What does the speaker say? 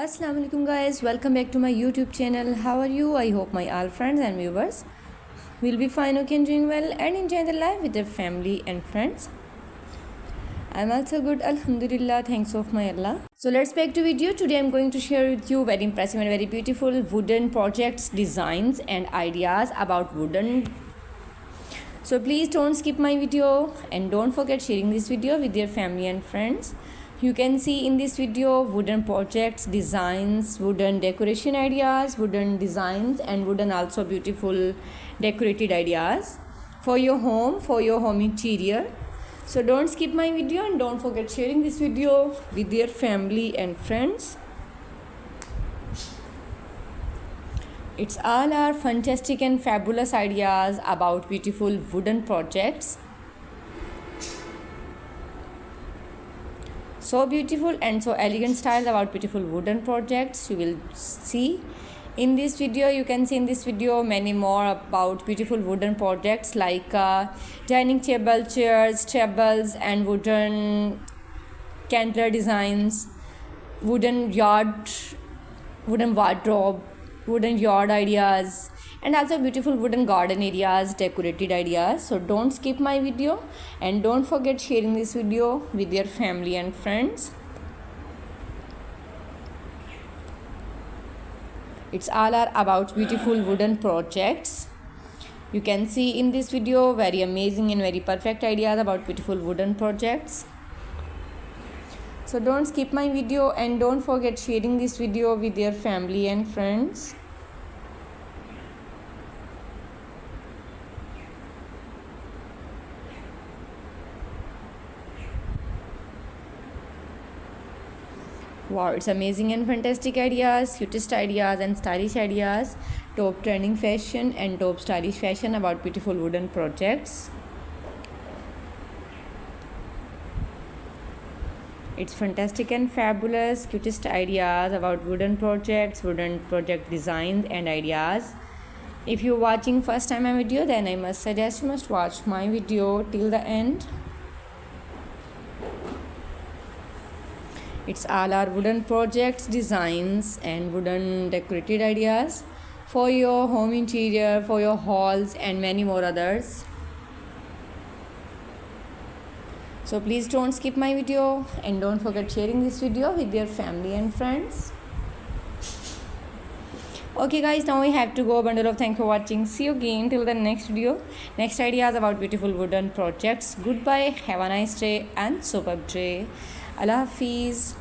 Assalamu alaikum guys, welcome back to my YouTube channel. How are you? I hope my all friends and viewers will be fine, okay, and doing well and enjoying the life with their family and friends. I'm also good, alhamdulillah, thanks of my Allah. So let's back to video. Today I'm going to share with you very impressive and very beautiful wooden projects, designs and ideas about wooden. So please don't skip my video and don't forget sharing this video with your family and friends. You can see in this video wooden projects, designs, wooden decoration ideas, wooden designs and wooden also beautiful decorated ideas for your home interior. So don't skip my video and don't forget sharing this video with your family and friends. It's all our fantastic and fabulous ideas about beautiful wooden projects. So beautiful and so elegant styles about beautiful wooden projects you will see in this video. You can see in this video many more about beautiful wooden projects like dining table, chairs, tables and wooden candler designs, wooden wardrobe, wooden yard ideas and also beautiful wooden garden areas, decorated ideas. So don't skip my video and don't forget sharing this video with your family and friends. It's all about beautiful wooden projects. You can see in this video very amazing and very perfect ideas about beautiful wooden projects. So don't skip my video and don't forget sharing this video with your family and friends. Wow, it's amazing and fantastic ideas, cutest ideas and stylish ideas, top trending fashion and top stylish fashion about beautiful wooden projects. It's fantastic and fabulous, cutest ideas about wooden projects, wooden project designs and ideas. If you're watching first time my video, then I must suggest you must watch my video till the end. It's all our wooden projects, designs and wooden decorated ideas for your home interior, for your halls and many more others. So please don't skip my video and don't forget sharing this video with your family and friends. Okay guys, now we have to go. Bundle of thanks for watching. See you again till the next video. Next ideas about beautiful wooden projects. Goodbye, have a nice day and superb day. Allah Hafiz.